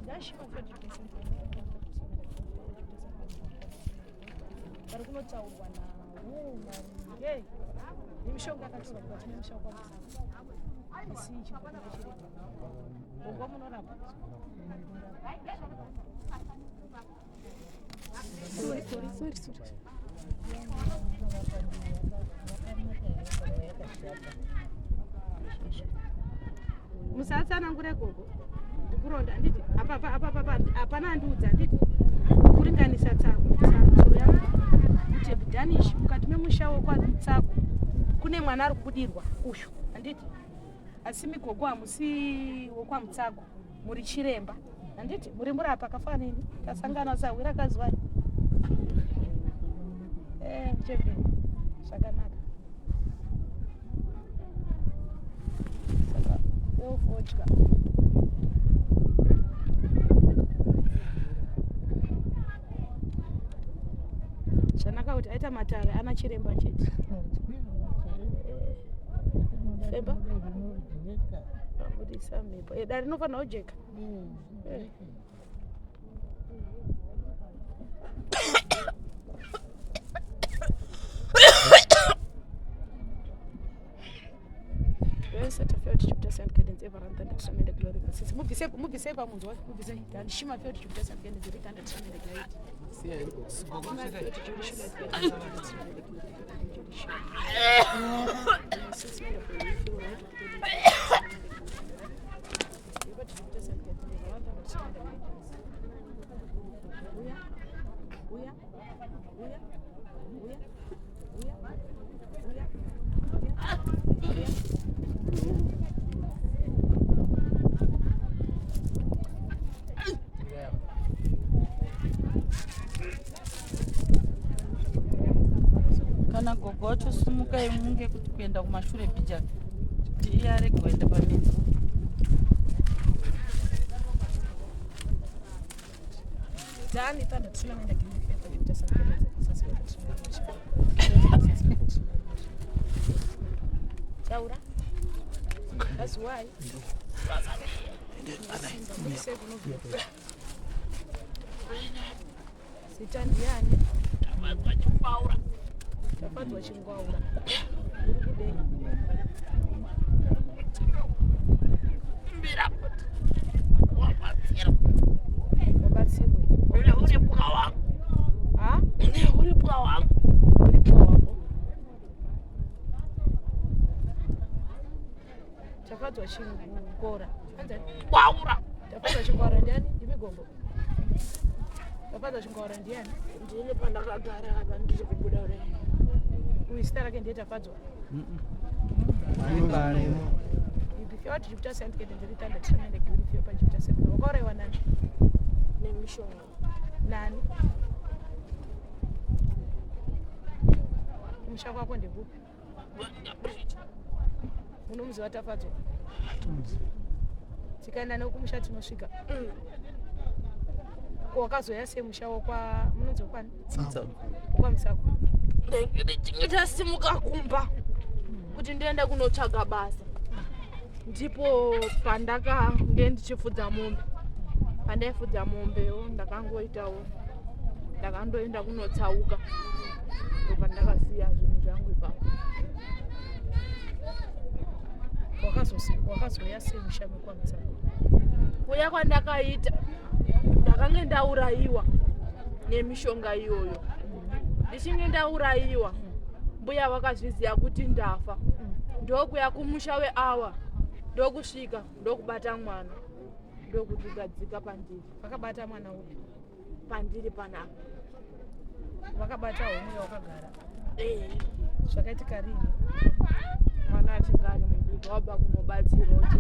ndashima 40% vari kunotaurwa nawo maringe nemishonga yakatorwa mukati memusha wakwamusana asi chibhokana chirema bongo munorapa sorry musatsanangure gogo ndikuronda anditi hapana andiudza anditi kuringanisa tsaro yangu kuti Danish mukati memusha wokwatsako kune mwana ari kubudirwa ushu anditi asi migogo hamusi wokwamutsako muri chiremba anditi muri murapa kafanini tasangana sawira kazwai muchepeni zvakanaka saka ofodya zvanaka kuti aita matare ana chiremba chete femba budisa mhepo dare rinofanira kujeka mubvisei pamunzwa mubvisei ndandishima feo tichikuta kana gogo wacho sumuka imunge kuti kuenda kumashure bija kuti iye arege kuenda paminzi Dani tanda tsina menda Chaura. That's why. Sitandiani. Tafatwa chingwaura. Mbira. Wabatsirwe. Uri buka wangu. Ah? Uri buka wangu. Uri buka wangu. Tafatwa chingwaura. Anza. Waura. Tafatwa chingwaura ndiani? Ndimigombo. Tafatwa chingwaura ndiani? Ndine pandakagara hapa ndiri kubuda ure. Uistara ke ndiye tafatwa. Ibifia watu jipita senti kete ndiri tanda tsamende kibifia pa jipita senti. Wakorewa nani? Nemishonga. Nani? Mshaka wako ndekupi? Unomzi watafatwa? Tikaenda nekumusha tinosvika. Wakazoya semushawo kwa munonzi kwani? Kwa Msako. Ndasimuka kumba kuti ndiende kunotsvaga basa. Ndipo pandaka ndichifudza mombe. Pandaifudza mombewo ndakangoitawo. Ndakandoenda kunotsauka. Ndipo ndakasiya zvinhu zvangu ipapo. Wakazoya semusha kwa Msako. Kuya kwandakaita ndakange ndaurayiwa nemishonga iyoyo. Ndichinge ndaurayiwa mbuya vakazviziva kuti ndafa. Ndokuya kumusha weAwa ndokusvika ndokubata mwana ndokuti gadzika pandiri. Vakabata mwana upi? Pandiri panapa. Vakabata homwe wakagara. Zvakaitika rini? Mwana achinge ari mudiki wabva kunobatsira kuti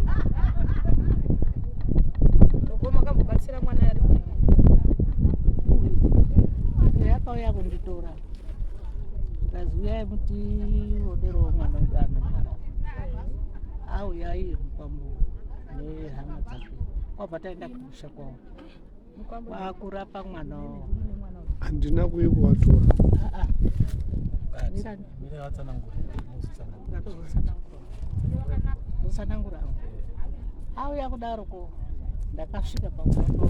Toko makamubatsira mwana ari kuri. yakauya kunditora ndaziuya kuti odero mwana udano auya iye mukwambo nehama dzake kwabva taenda kumusha kwawo kwakurapa mwana wawo. Handina kuikuwatora. Musanangura auya kudaroko ndakasvika pamwepo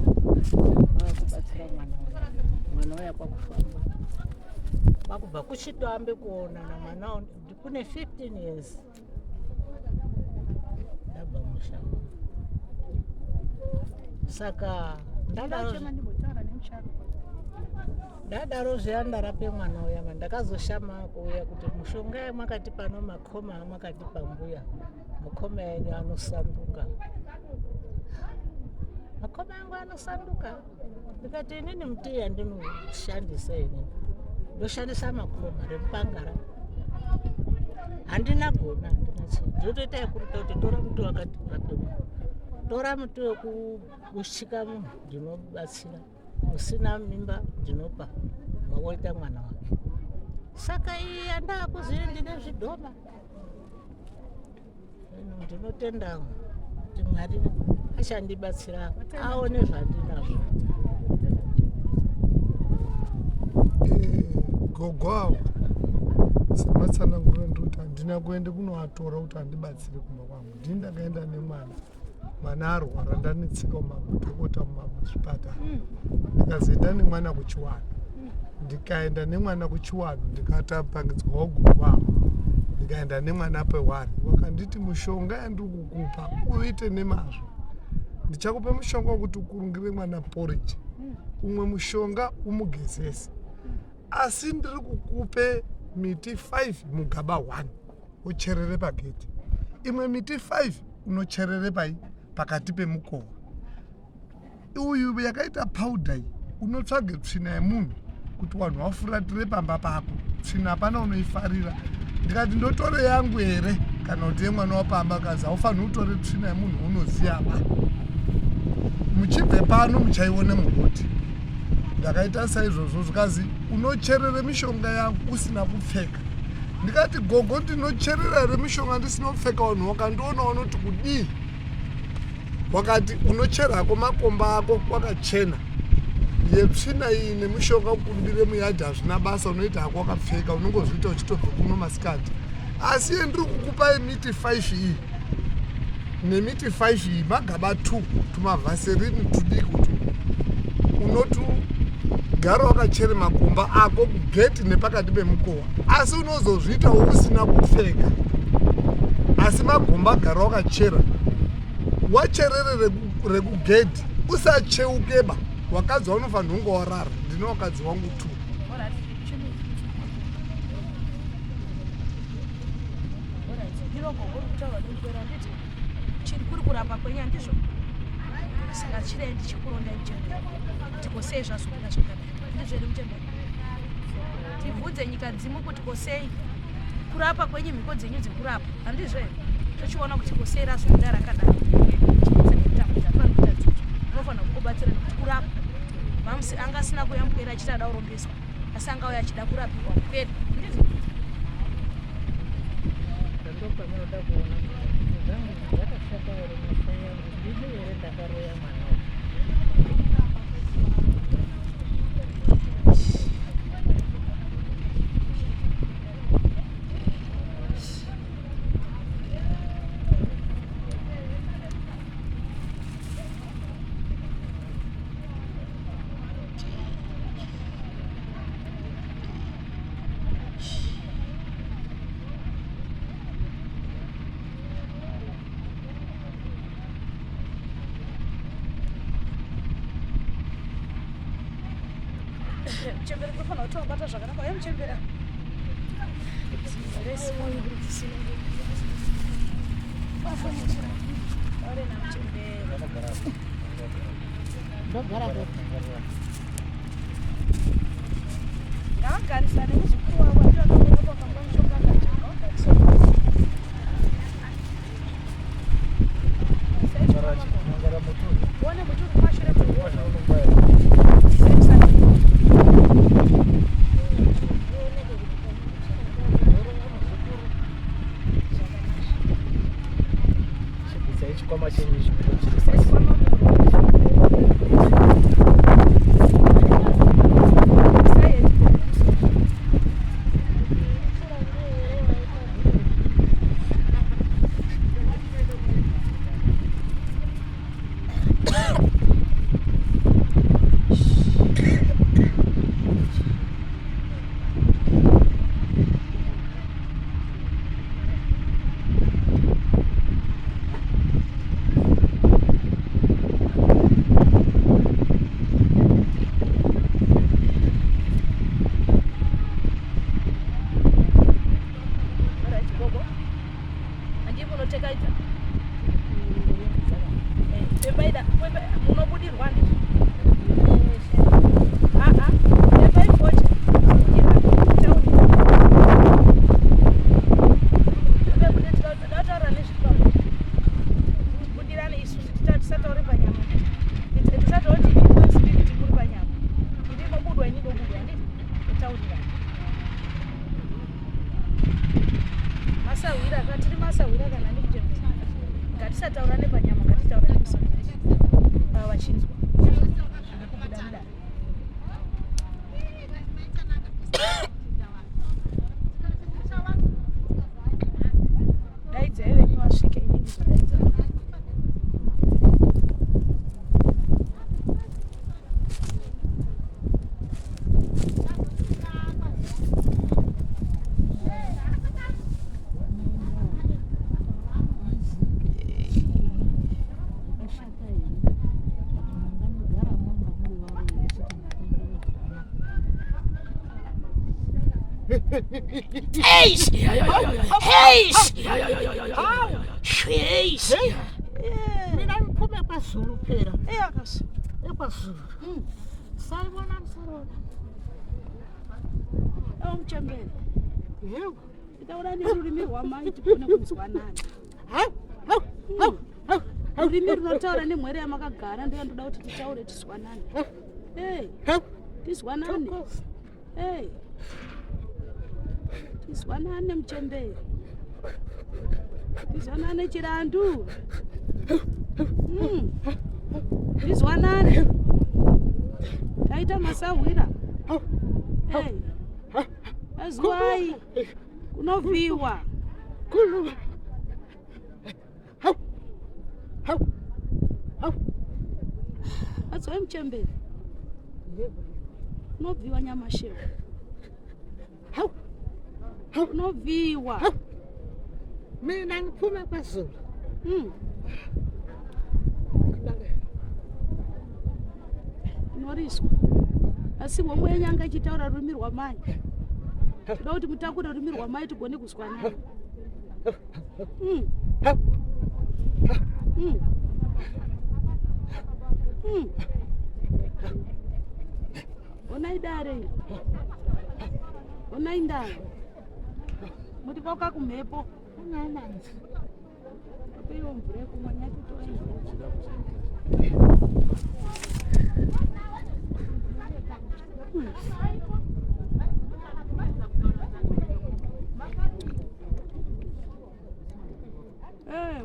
vakubatsira mwana uya kwakufamba kwakubva kuchitoambe kuonana mwana kune 15 years ndabva mushango saka ndadaro zviya ndarape mwana uya ndakazoshama kuuya kuti mushonga yamwakati pano makoma amwakati pambuya mukoma yenyu anosanduka makoma yangu anosanduka ndikati inini muti yandinoshandisa inini ndoshandisa makoma remupangara handina gona handina chii ndotoita yekuruta kuti tora muti wakati urape munhu tora muti wekushika munhu ndinobatsira usina mimba ndinopa mawoita mwana wake saka iyi handaa kuzivi ndine zvidhoma ndinotenda kuti Mwari achandibatsira aone zvandinazvo. Gogo avo sematsanangurira ndoti handina kuende kunovatora kuti handibatsire kumba kwangu. Ndini ndakaenda nemwana arwara ndanetsika mumadhokota mumazvipatara ndikazoenda nemwana kuchiwano ndikaenda nemwana kuchiwano ndikatapangidzwawo gogo avo ndikaenda nemwana pewari vakanditi mushonga yandiri kukupa uite nemazvo ndichakupe mushonga wekuti ukurungire mwana porridge umwe mushonga umugezese asi ndiri kukupe miti 5 mugaba 1 ucherere pageti imwe miti 5 unocherere pakati pemukova uyu yakaita powder iyi unotsvage tsvina yemunhu kuti vanhu vafuratire pamba pako tsvina hapana unoifarira ndikati ndotore yangu here kana kuti yemwana wapamba kazi haufaniri kutore tsvina yemunhu unoziva ba muchibve pano muchaione mugoti ndakaita saizvozvo zvikazi unocherere mishonga yangu usina kupfeka ndikati gogo ndinocherera here mishonga ndisina kupfeka vanhu wakandiona unoti kudii wakati unocherako makomba ako kwakachena yetsvina iyi nemishonga ukumbire muyadhi hazvina basa unoita hako wakapfeka unongozviita uchitobva kuno masikati asi yendiri kukupa miti 5 iyi nemiti 5 iyi magaba 2 tumavhaserini tudiki kuti unotugara wakachere makomba ako kugeti nepakati pemukova asi unozozviita usina kupfeka asi magomba gara wakachera wacherere rekugedhi usacheukeba wakadzi waunofanira kunge warara ndine wakadzi wangu 2 chiri kuri kurapa kwenya ndizvo saka chirei ndichikuronda muchembera kuti kosei zvazvokuda zvakadai ndizvo here muchembera tibvudze nyika dzimu kuti kosei kurapa kwenyu mhiko dzenyu dzekurapa handizvo here tochiona kuti kosei razvokuda rakadai unofanira kukubatsira nekuti kurapa mamusi anga asina kuyambukera achiti ada kurombeswa asi anga uya achida kurapiwa kweri ndizvo ndopaminoda kuona zangu dzakashata here masa yangu ndini here ndakaroya mwana muchembera tofanira kuti wabata zvakanaka uye muchembera arena muchembera ndogara ngavagarisane muzukuru wavo andivakaona pakamba mushonga ngajanga vagarisane one muturu mashure chikwama chenyu tekaita bebaida munobudirwa ndizvo bebaifocha taura nezvikamu budirani isu tisataure panyama tisatauti spiriti muri panyama ndinobudwa inidobudwa nditi totaurirana masawira katiri masawira kana ndikuchembe ngatisataurane panyama ngatitaurane musawira vachinzwa zvinokubuda mudare daidzai venyu vasvike ini ndizodaidza mina ngiphume kwaZulu phela eyakasi ekwazulu sayibona msarona awumchembele yebo itaura nerurimi rwamai tikone kunzwanana rurimi runotaura nemwere yamakagara ndiyo ndoda kuti titaure tizwanane tizwanane tizwanane muchembere tizwanane chirandu tizwanane taita masahwira azuwai kunovhiwa azuwai muchembere kunovhiwa nyamashewa kunovhiwa mina ngiphume kwaZulu noriswa asi momwe yenyanga ichitaura rurimi rwamai toda kuti mutakure rurimi rwamai tigone kuzwanana onai dare onai ndaro muti koka kumhepo apeiwo mvura yekumwa nyatitoa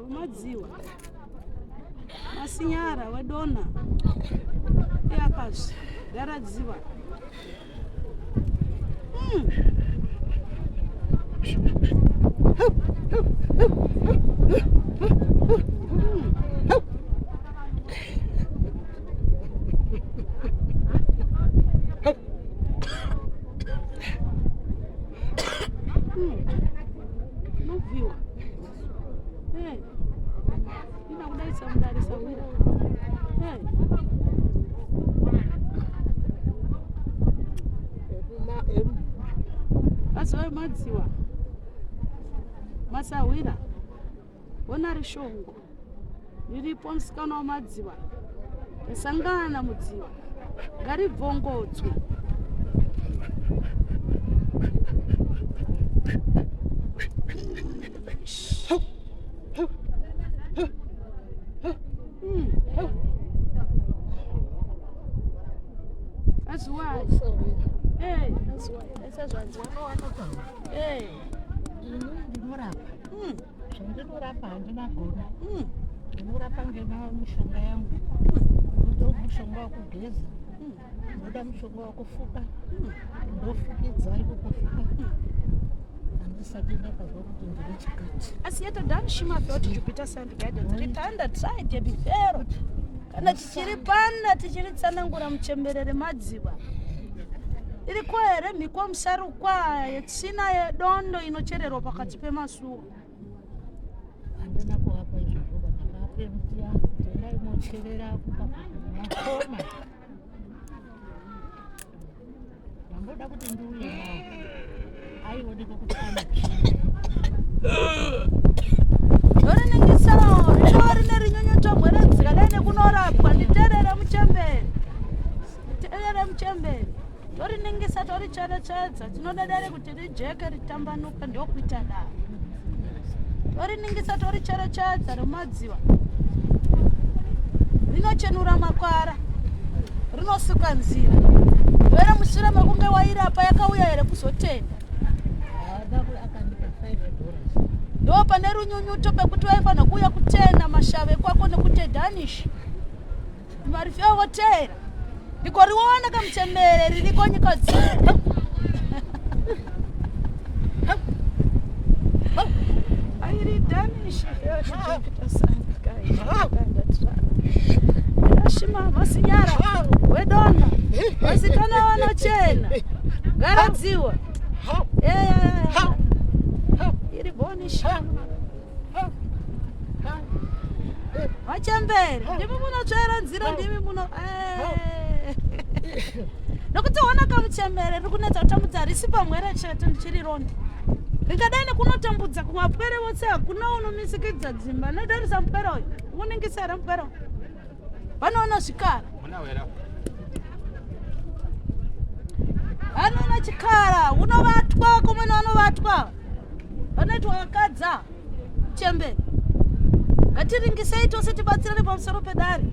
wemadziwa masinyara wedona eyakazvi garadziwa novhiwa ina kudaisa mudarisa wira azova madziwa masahwira ona rishongo riripo musikana wamadziwa risangana mudziwa ngaribvongodzwe azuwai ndinorapa zvandinorapa handinagona ndinorapa ngemishonga yangu ndoda mushonga wakugeza ndoda mushonga wakufuka ndofukidza ikokufuka handisati ndakazwa kuti ndine chikati asi yet done shima felt Jupiter Sand Gardens ritanda tried before kana tichiri pana tichiri tsanangura muchemberere madziwa iriko here mhiko musarukwa yetsina yedondo inochererwa pakati pemasuo handina kuapa izvozvo vandakaape miti yangu tendaimocherera makoma ndamboda kuti ndiuye nawo aioneka kuti ane tinoda dare kuti rijeke ritambanuke ndokuita daro. Toriningisa toricherechedza remadziva. Rinochenura makwara. Rinosuka nzira. Wera mushure mekunge wairapa yakauya here kuzotenda. Ndo pane runyunyuto pekuti waifana kuuya kutenda mashave kwako nekuti Danish. Mari fyavotera. Ndikoriona kamuchemere ririko nyika dzino. Airi Danish. Shima masinyara wedona vasikana vanochena garadziwa iri bonisha vachemberi ndimi munotsvaira nzira ndimi muno nokuti ona kamuchembere riri kunetsa kutambudza risi pamwere chete ndichirironda ringadai nekunotambudza kumapwere vose hakuna unomisikidza dzimba nodarisa mupwere uyu uningisere mupwere uyu vanoona zvikara vanoona chikara unovatwa kumwena vanovatwa vanoitwa vakadza chemberi ngatiringisei tose tibatsirane pamusoro pedare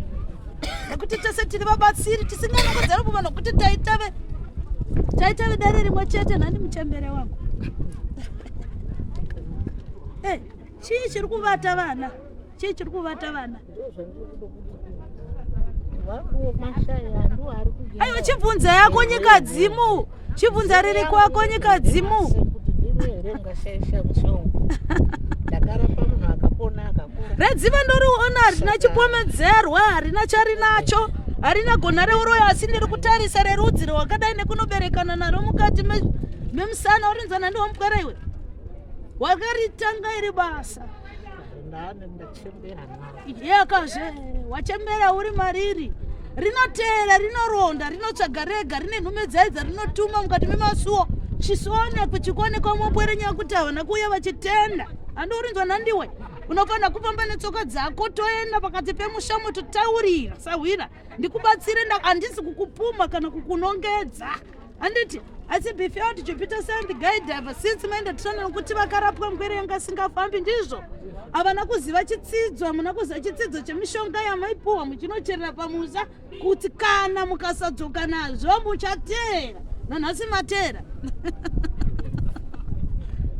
nekuti tose tiri vabatsiri tisinganokodzera kuva nokuti taitave dare rimwe chete nhandi muchembere wangu chii chiri kuvata vana aiwa chibvunza yako nyika dzimu chibvunza riri kwako nyika dzimu redziva ndoriona harina chipomedzerwa harina charinacho harina gona reuroyo asi ndiri kutarisa rerudzi rwakadai nekunoberekana naro mukati memusana urinzana ndiwo mupwere iwe wakaritanga iri basa yakazve wachembera uri mariri rinotera rinoronda rinotsvaga rega rine nhume dzaidza rinotuma mukati memasuo chisionekwe chikuonekwa mopwere nyaya kuti havana kuuya vachitenda handiurinzwa nandiwe unofanira kufamba netsoka dzako toenda pakati pemusha mototaurira sahwira ndikubatsire handisi kukupuma kana kukunongedza handiti asi before kuti Jupiter send guide ever since maenda tishana nokuti vakarapwa mugwere yanga singafambi ndizvo havana kuziva chitsidzo hamuna kuziva chitsidzo chemishonga yamaipuwa muchinocherera pamusa kuti kana mukasadzoka nazvo muchatera nanhasi matera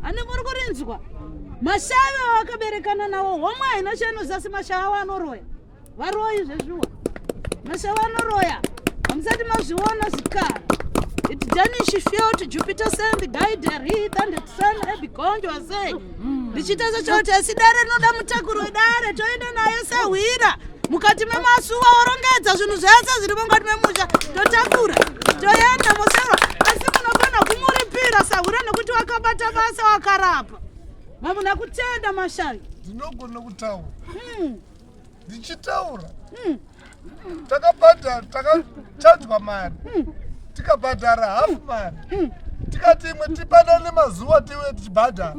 ane muri kurinzwa mashave vakaberekana nawo homwe haina chainozasi mashava vanoroya varoyi zvezviwa mashava anoroya hamusati mazviona zvikara It Danish felt Jupiter send guide read and the sun ebikonjo say lichitazo chote asidare noda mutakuru dare toenda naye sahwira mukati memasuwa orongedza zvinhu zvese zviri mukati memusha totakura toenda mosero asi munofana kumuripira sahwira nekuti wakabata basa wakarapa mamuna kutenda mashavi ndinogona kutaura ndichitaura takabhadhara takachadzwa mari tikabhadhara hafu mari tikati imwe tipanane mazuva tive tichibhadhara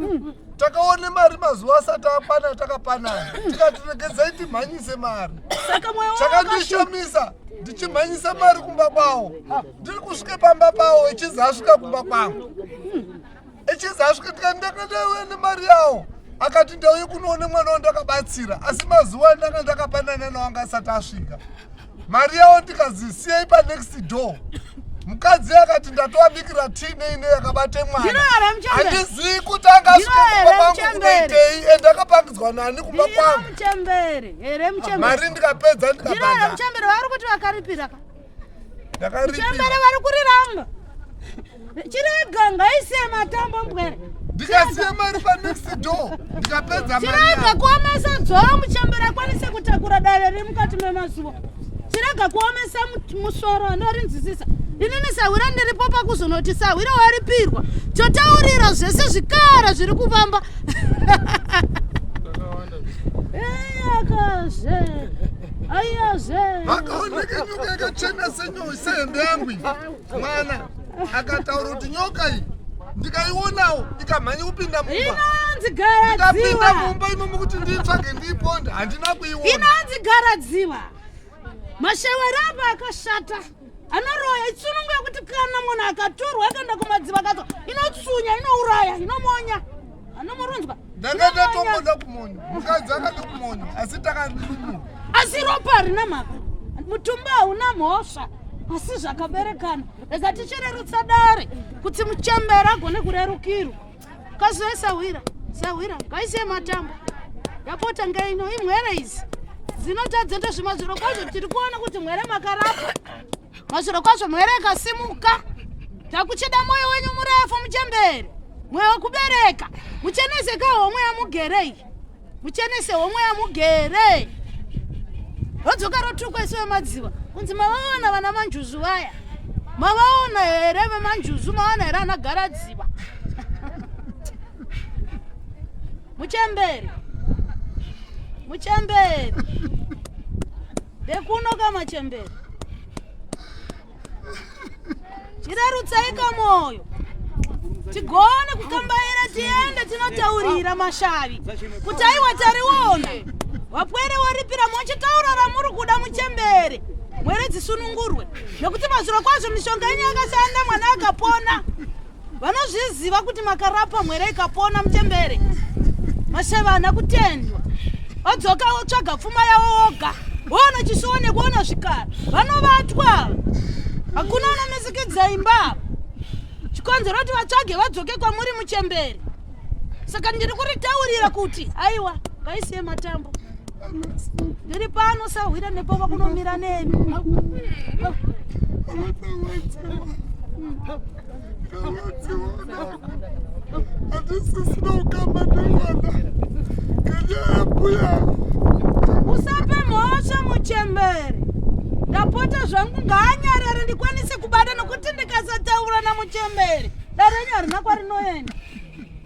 takaone mari mazuva asati apana takapanana tikati regedzai timhanyise mari chakandishamisa ndichimhanyisa mari kumba kwavo ndiri kusvike pamba pavo ichizasvika kumba kwangu ichizasvika tikandakandauya nemari yavo akati ndauye kunoone mwana wandakabatsira asi mazuva andanga ndakapanana nawanga asati asvika mari yavo ndikazisiyai panext door mukadzi akati ndatovabikira tii neine yakabate mwana handizivi kuti angasvika kumba kwangu kunoitei endakapangidzwa nani kumba kwangu mari ndikapedza ndikabhadhara vari kuti vakaripira ndakaripira vari kuriranga chirega ngaisiye matambo mbwere ndikasiye mari panext door ndikapedza chirega kuomesa dzoro muchembere akwanise kutakura dare riri mukati memasuwa chirega kuomesa musoro andorinzwisisa inini sahwira ndiripo pakuzonoti sahwira waripirwa chotaurira zvese zvikara zviri kufamba akazve ayazve vakaoneke nyoka yakachena sehembe yangu mwana akataura kuti nyoka iyi ndikaionawo ikamhanya kupinda mumba inonzi garadziwa ndikapinda mumba imomo kuti nditsvage ndiiponda handina kuiona inonzi garadziwa mashewero apa akashata anoroya itsunungu yekuti kana munhu akatorwa akaenda kumadziva kadzo inotsunya, inouraya, inomonya. Anomurunzwa ndakatotomboda kumonya, mukadzi akada kumonya, asi takadii, asi ropa harina mhaka, mutumba hauna mhosva, asi zvakaberekana. Rega tichirerutsa dare kuti Muchembere agone kurerukirwa. Kazoe Sawira ngaisiye matambo yapota ngeino imwere idzi dzinotadzenda zvimazviro kwazvo. Tiri kuona kuti mwere makarapa, mazviro kwazvo mwere ikasimuka. Takuchida moyo wenyu murefu Muchembere, mwoyo wekubereka. Muchenese ka homwe yamugerei, muchenese homwe yamugere. Rodzoka rotukwa isu vemadziva kunzi mavaona vana manjuzu vaya, mavaona here vemanjuzu, mavaona here anagara dziva. Muchembere ndekunoka Machembere, chirerutsaika moyo tigone kukambaira tiende tinotaurira mashavi kuti aiwa tariona wapwere waripira mochitaura ramuri kuda Muchembere mwere dzisunungurwe, nekuti mazviro kwazvo mishonga yenyu yakashanda, mwana akapona. Vanozviziva kuti makarapa mwere ikapona Muchembere. Mashavi haana kutendwa, vadzoka votsvaga pfuma yavo woga, voona chisone, kuona zvikara, vanovatwa. Hakuna unomisikidza imba, chikonzero kuti vatsvage vadzoke kwamuri Muchembere. Saka ndiri kuritaurira kuti aiwa ngaisiye matambo, ndiri pano Sawira nepova kunomira nemi. Usape mhosva Muchembere, ndapota zvangu ngaanyarare ndikwanise kubata, nokuti ndikasataura naMuchembere dare renyu harina kwarinoenda.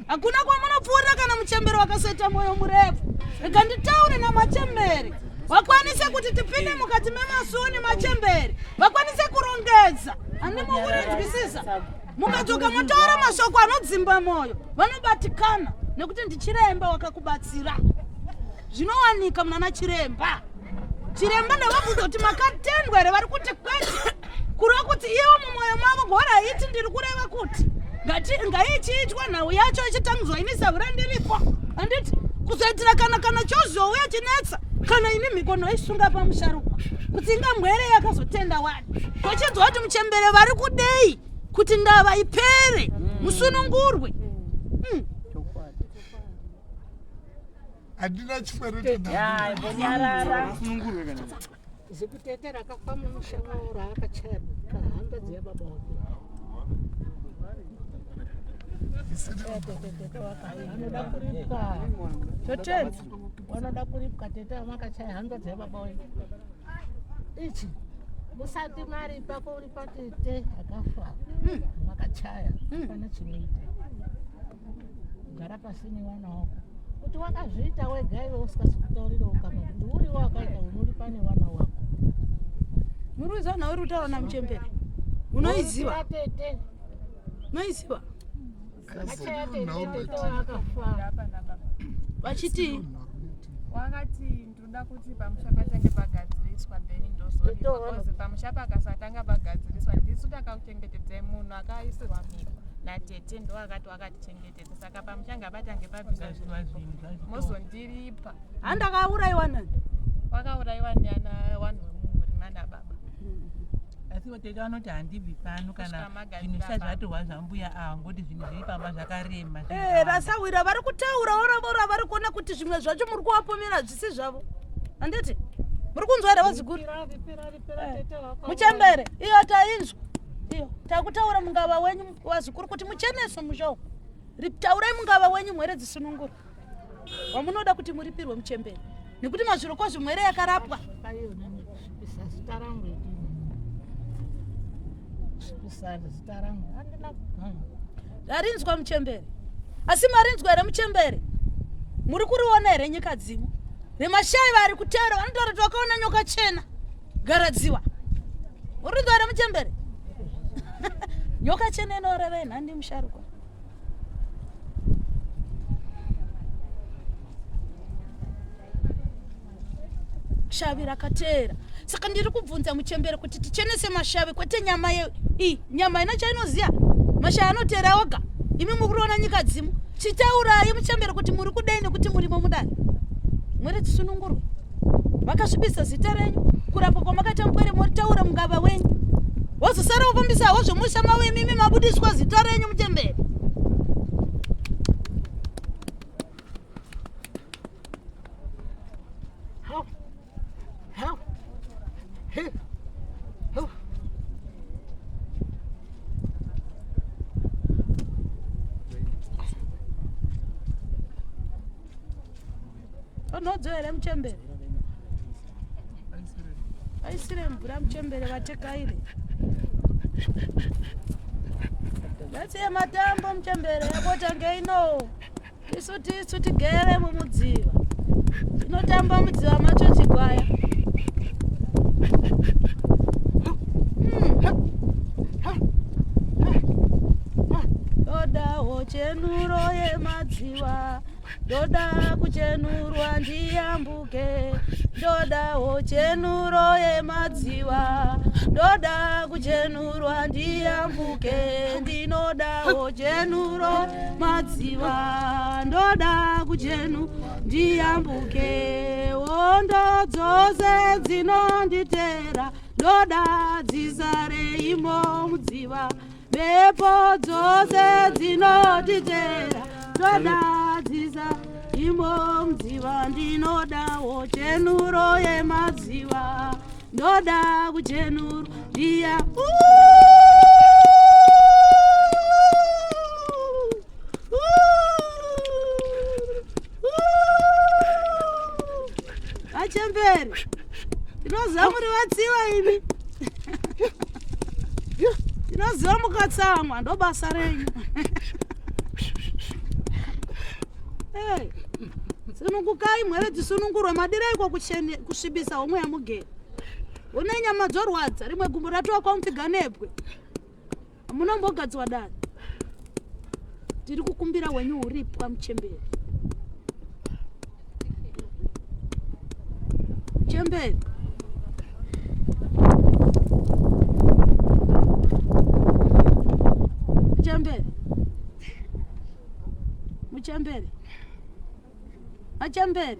Hakuna kwamunopfuura kana Muchembere wakaseta moyo murefu. Rega nditaure naMachembere, wakwanise kuti tipinde mukati memasuni Machembere, wakwanise kurongedza. Handimukurinzwisisa, mukadzoka motaura mashoko anodzimba moyo, vanobatikana nekuti ndichiremba wakakubatsira. Zvinowanika munana Chiremba ndavabvunza kuti makatendwa here, vari kuti kwete, kureva kuti ivo mumwoyo mavo gora iti ndiri kureva kuti ngaichiitwa nhau yacho ichitangudzwa ini Sawira ndiripo. Handiti kuzoitira kana chozouya chinetsa, kana ini mikono isunga pamusharukwa kuti ingamwere yakazotenda wani. Kwachinzwa kuti Muchembere vari kudei kuti ndava ipere, musunungurwe. handina chikwereti zikutete rakafa mumushawo raakachaya kahamba dziya baba wako vanoda kuripwa Chotenzi vanoda kuripwa tete amakachaya hamba dziya baba wako ichi musati maripa kuripa tete akafa makachaya pana chinoita kugara pasini vana wako kuti wakazviita wega iwe usikasi kutaurirawo kana kuti uriwo wakaita unori pane wana wako. muruza nauri kutaura naMuchembere, unoiziva? Vachiti wakati ndoda kuti pamusha patange pagadziriswa then ndozozi pamusha pakasatanga pagadziriswa ndisu takauchengetedza munhu akaisirwa mimba natete ndo akati wakatichengetedza, saka pamusha ngapatange pabvisa mozondiripa. handakaurayiwa nani? Wakaurayiwa nana wanhu wemumhuri mana baba. Asi watete vanoti handibvi pano kana zvinhu zvisati zvatorwa zvambuya ngoti zvinhu zviri pamba zvakarema. Rasawira vari kutaura ora vari kuona kuti zvimwe zvacho muri kuvapomera zvisi zvavo. Handiti muri kunzwa here vaziguru? Muchembere iyo tainzwa, iyo takutaura mungava wenyu wazikuru kuti mucheneso mushawo, taurai mungava wenyu mwere dzisunungura wamunoda kuti muripirwe Muchembere, nekuti mazviro kwazvo mwere yakarapwa. Darinzwa Muchembere, asi marinzwa here Muchembere? Muri kuriona here nyika dzimo remashai vari kutera vanotaura kuti vakaona nyoka chena garadziwa? Murinzwa here Muchembere? Nyoka chena inoreva inhandi musharukwa. mashavi rakateera. Saka ndiri kubvunza Muchembere kuti tichenese mashavi kwete nyama nyama ina chainoziya mashavi anoteera oga. Imi mukuriona nyika dzimu. Chitaurai Muchembere kuti muri kudai nekuti murimo mudani. Mwere tisunungurwe. Vakasvibisa zita renyu. Kurapa kwamakaita mupwere motaura mungava wenyu. Wazosara ufambisa hozvo mushama wemimi mabudiswa zita renyu Muchembere. Unodzore Muchembere. Aisire mvura Muchembere vatekaire. Vatse matambo Muchembere yapota ngeino. Isu tigere mumudziva. Tinotamba mudziva macho chigwaya. Doda chenuro yemadziva. Doda kuchenurwa ndiyambuke. Doda chenuro yemadziva. Doda kuchenurwa ndiyambuke. Ndinoda chenuro madziva. Doda kuchenu ndiyambuke. Wondo dzose dzinonditera. Doda dzisare imo mudziva. Bepo dzose dzinonditera. Doda dzisa imo mudziva. Ndinoda chenuro yemadziva. Doda kuchenuro ndiya Achembere. Tinoziva muri vatsiva imi. Tinoziva mukatsamwa ndo basa renyu. Sunungukai mwere tisunungurwe madirei kwa kusvibisa homwe yamugere. Une nyama dzorwadza rimwe gumbo ratowa kwamupfiga nepwe. Munombogadzwa dani. Tiri kukumbira wenyu uripwa Muchembere. Muchembere. Muchembere. Muchembere. Muchembere.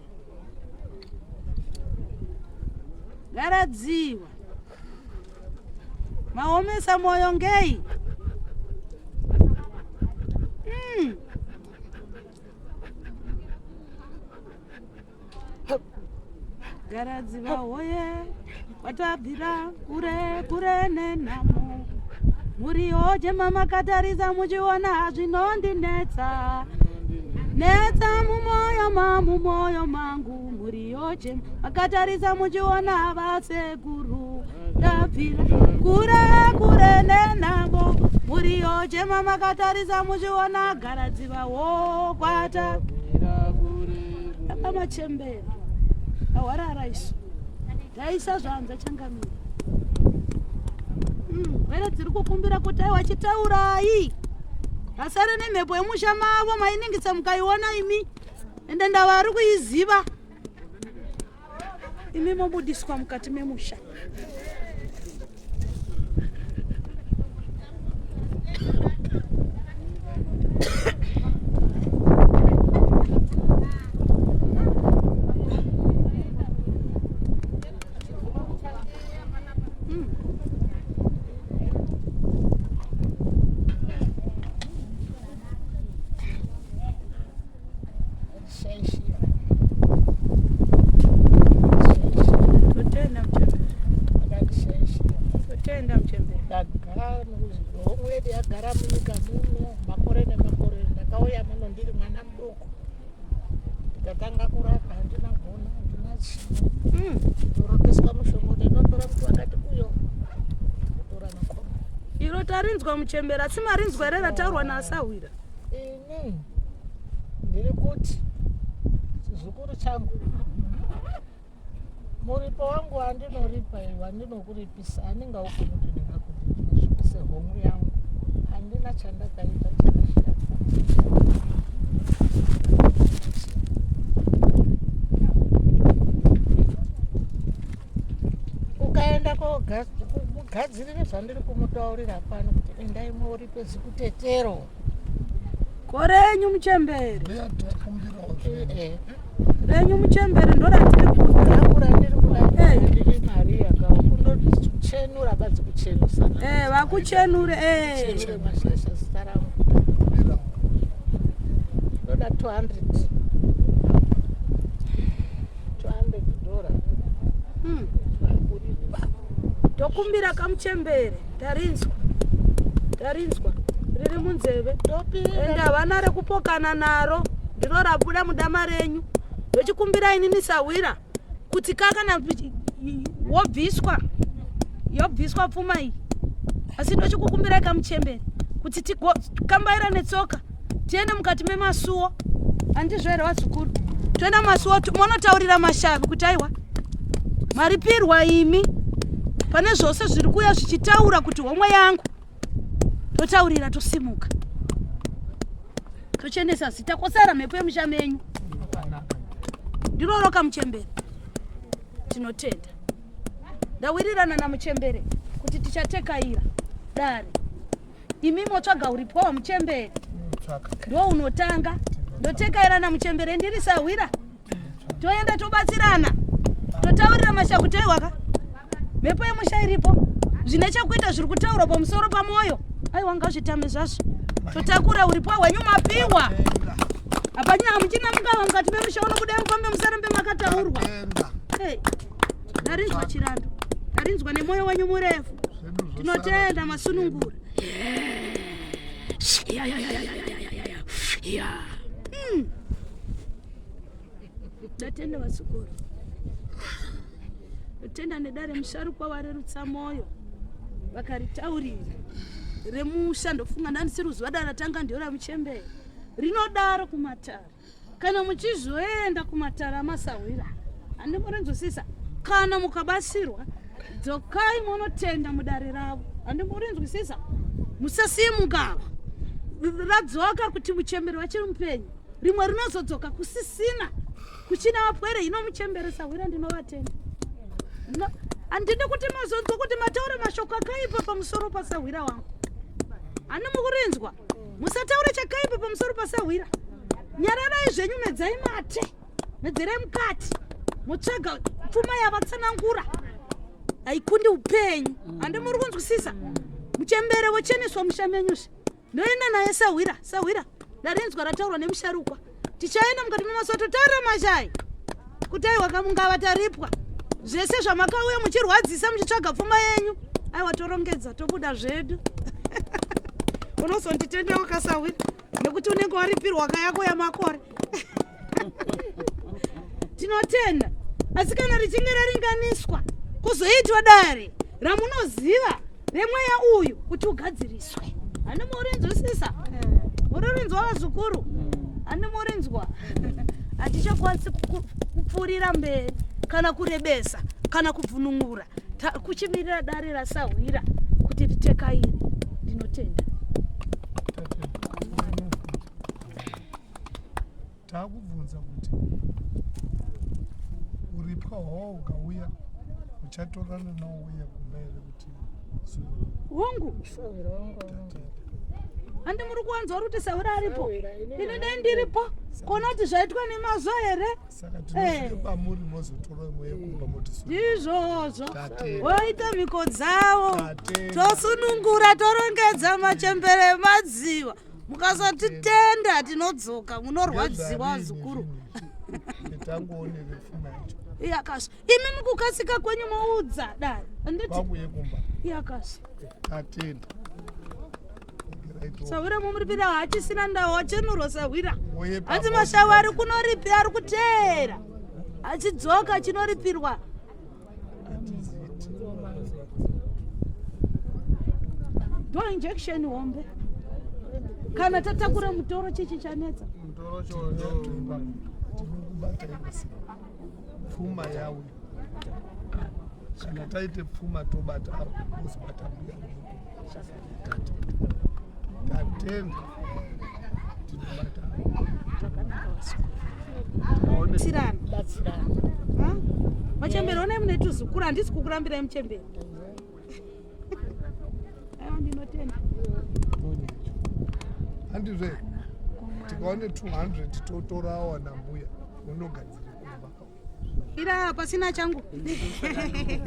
Garadziwa. Maomesa moyo ngei. Garadziva hoye. Watabvira kure nenamo. Murioje mama katariza muchiona zvinondinetsa. Netsa mumoyo mangu. Murioje makatarisa muchiona vasekuru. Ndabvira kure nenamo. Murioje mama katarisa muchiona garadziva wo kwata. Amachembere. Awarara isu. Daisa zvanza changamira. Wera tiri kukumbira kuti aiwa chitaurai. Asare nemhepo yemusha mavo mainingisa mukaiona imi. Ende ndavari kuiziva. Imi mobudiswa mukati memusha. Ndagara munyika muno makore nemakore. Ndakauya muno ndiri mwana mudoko. Ndakatanga kurapa handinagona handinachina. Toroteswa mushonga ndinotora mtu akati uyo. Kutora nakoma. Iro tarinzwa Muchembere asi marinzwa ere rataurwa naAsawira. Ndiri kuti chizukuru changu muripo wangu wandinoripa wandinokuripisa handingauko kuti ndingakuti ndinosvibise homwe yangu. Handina chandakaita chakashata. gadzirire zvandiri kumutaurira pano kuti endai moripe zikutetero korenyu muchembere ndeyatakumbirawo renyu muchembere ndoratiri kurakura ndiri kudai ndiri mari yakawo kundochenura badzi kuchenusa vakuchenure chenure mashasha zita rangu ndoda 200 $200 tokumbira kamuchembere tarinzwa riri munzeve ende havana rekupokana naro ndiro rabuda mudama renyu ndochikumbira inini Sawira kuti kakana yobviswa pfuma iyi asi ndochikukumbirai kamuchembere kuti tikambaira netsoka tiende mukati memasuo handizvo here wazukuru toenda masuo monotaurira mashavi kuti aiwa maripirwa imi pane zvose zviri kuuya zvichitaura kuti homwe yangu totaurira tosimuka tochiendesa zita kosara mhepo yemusha menyu ndiroro kamuchembere tinotenda ndawirirana namuchembere kuti tichatekaira dare imi motsvaga uripo wamuchembere ndo unotanga ndotekaira namuchembere ndiri Sawira toenda tobatsirana totaurira mashakuti aiwaka mhepo yemusha iripo zvine chekuita zviri kutaurwa pamusoro pamwoyo aiwa ngazvitame zvazvo totakura uripo hwenyu mapiwa hapanyaya muchina mungava mukati memusha unokudai mufambe musarambe makataurwa ndarinzwa chirando ndarinzwa nemwoyo wenyu murefu tinotenda masunungura ndatenda vasukuru tenda nedare musharukwa warerutsa moyo vakaritaurira remusha ndofunga ndandisiri zuva daratanga ndiyo ramuchembere rinodaro kumatara kana muchizoenda kumatara amasawira handimurinzwisisa kana mukabasirwa dzokai munotenda mudare ravo handimurinzwisisa musasiimugava radzoka kuti muchembere wachiri mupenyu rimwe rinozodzoka kusisina kuchina vapwere hino muchembere Sawira ndinovatenda handidi kuti mazonzwa kuti mataura mashoko akaipa pamusoro paSawira wangu handi mukurinzwa musataure chakaipa pamusoro paSawira nyararai zvenyu medzai mate medzere mukati mutsvaga pfuma yavatsanangura haikundi upenyu handi muri kunzwisisa muchembere wocheneswa musha menyuzve ndoenda naye Sawira ndarinzwa rataurwa nemusharukwa tichaenda mukati memasuo totaurira mashai kuti aiwa kamungava taripwa zvese zvamakauya muchirwadzisa muchitsvaga pfuma yenyu aiwa torongedza tobuda zvedu unozonditendewo kaSawira nekuti unenge waripirwa kayako yamakore tinotenda asi kana richinge raringaniswa kuzoitwa dare ramunoziva remweya uyu kuti ugadziriswe handi murinzwisisa muririnzwa vazukuru handi murinzwa hatichakwanisi kupfuurira mberi kana kurebesa kana kubvunungura kuchimirira dare raSawira kuti ritekaire ndinotenda takubvunza kuti uripo hwawo ukauya uchatorana nawo uya kumbaire kuti hongu handi muri kuwanzwa uri kuti Sawira aripo ine dai ndiripo kona kuti zvaitwa nemazo here saka tinosvike pamuri mozotora imwe yekumba moti ndizvozvo woita mhiko dzavo tosunungura torongedza machembere emadziva mukasatitenda tinodzoka munorwadziwa zukuru tangoonere pfuma yacho iyakasva imi mukukasika kwenyu moudza dare vakuye kumba iyakasva tatenda Sawira mumuripira hachisina ndawo wachenurwa Sawira hanzi mashavu ari kunoripira ari kuteera achidzoka chinoripirwa ndo injection hombe kana tatakura mutoro chichi chanetsa mutoro choyoba tinokubata ikosi pfuma yawe kana taite pfuma tobata uzibata mbuya tatenda tinobata machembere onai mune tuzukuru handisi kukurambirai muchembere handizve tikaone 200 totora awana mbuya unogadzira kumba ira pasina changu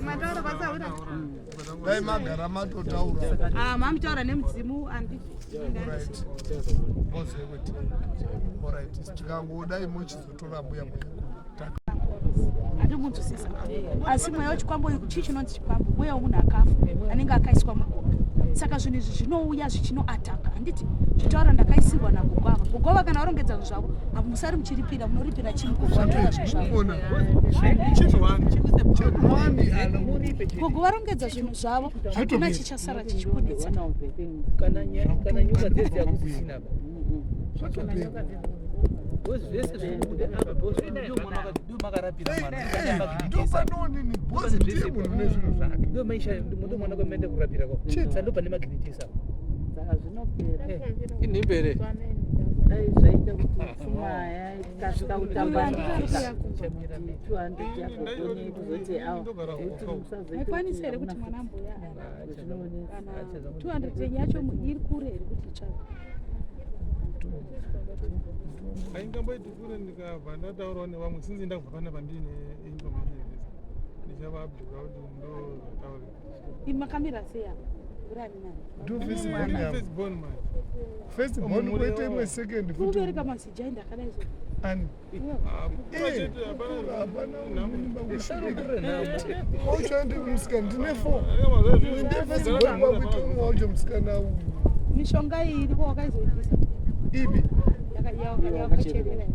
mataura pasaura dai magara matotaura mamutaura nemudzimu anditi alright tikangodai mochizotora mbuya andimunzwisisa asi mweya wechikwambo chii chinonzi chikwambo mweya wemunhu akafa anenge akaiswa mugova saka zvinhu izvi zvinouya zvichinoataka handiti zvitaura ndakaisirwa nagogwava gogwava kana varongedza zvinhu zvavo apo musari muchiripira munoripira chimugogo varongedza zvinhu zvavo hakuna chichasara chichikudetsa kana nyoka dzedzi yakusisina zvese zvinobuda apa bosi ndio makarapira mwana ndopanonini bosi ndiye munhu nezvinhu zvake ndio maisha ndio mwana kwamende kurapira kwa chitsa ndo pane magnetisa saka zvinopera inimbere dai zvaita kuti pfuma ikasika kutamba 200 yakogone kuzoti aikwanisi here kuti mwana mbuya 200 yenyu yacho iri kure here kuti itsvaka aingamboiti kure ndikabva ndataurawo nevamwe sinzi ndakubva pana pandine information ndichavabvira kuti ndo zvataurira makamira seya urani firstborn firstborn kuite imwe second ubereka masijai ndakadai so ani auchande musikana ndine 4 inde firstborn kwakuite umwe wacho musikana uyu mishonga iyi iriko wakaizoibvisa ibi yakachekera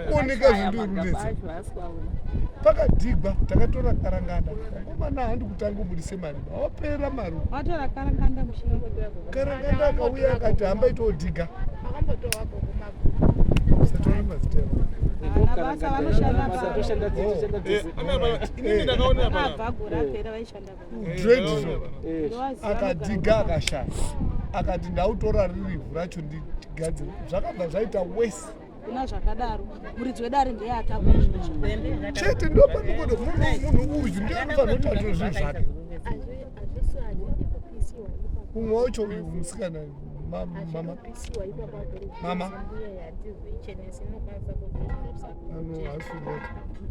kuoneka zvindirunesa pakadhigwa takatora karanganda ngomana handi kutanga ubudise mari wapera mari watora karanganda mushini karanganda akauya akati hamba itodhiga satori mazita basa vanoshanda ndakaonabhagura apera vaishanda dreadzvo akadhiga akashaya akati ndautora ririvhu racho ndigadzira zvakabva zvaita wese kuna zvakadaro muridzi wedare ndeye atakura zvinhu chete ndopanokoda munhu uyu ndiye anofanira kuti atore zvinhu zvake umwe wacho uyu musikana mama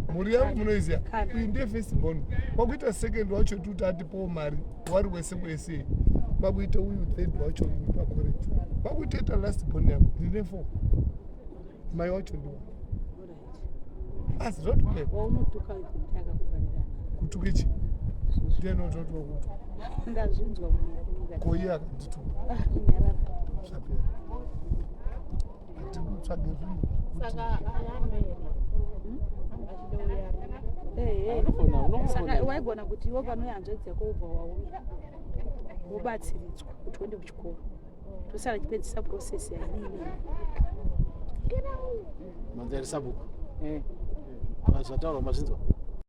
mhuri yangu munoiziva uyu ndiye firstborn kwakuita second wacho tuti atipowo mari wari wese kwese kwakuita uyu third wacho uyu pakoreji kwakuitoita lastborn yangu ndine 4 mai wacho ndiwa asi zvotopepa waunotuka kutaka kufanirana kutuka ichi ndiye nototiwa kutu ndazvinzwa koiye akandituka nyarara zvapera atikutsvage zvinhu saka waigona kuti iwo panoyanzvedza kwaubva wauya wobatsiridzwa kuti uende kuchikoro tosara chipedzisa process yainini manzarisa buku zvataurwa mazvinzwa